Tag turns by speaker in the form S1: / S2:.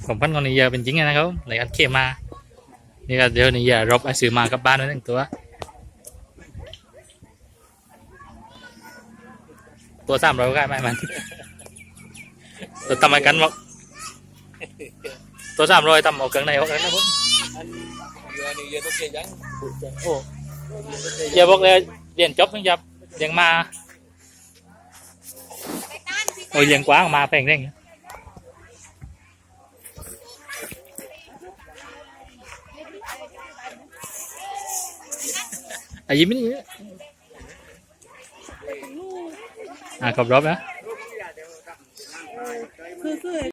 S1: ผมพันคนนี้เยอะเป็นจริงนะครับในการเข้มานี่ก็เดี๋ยวนี้รบไอ้ซื้อมากับบ้านไว้ทั้งตัว300ก็ไม่มันตัวทำไมกันบอกตัว300ทำเอาเครื่องในออกแล้วนะผมโอ้อย่าบอกเลยเรียนจบยังจะยังมาโอ้ยยังกว้างมาแพงเร่งอายิ้มนี่ขอบรอบนะ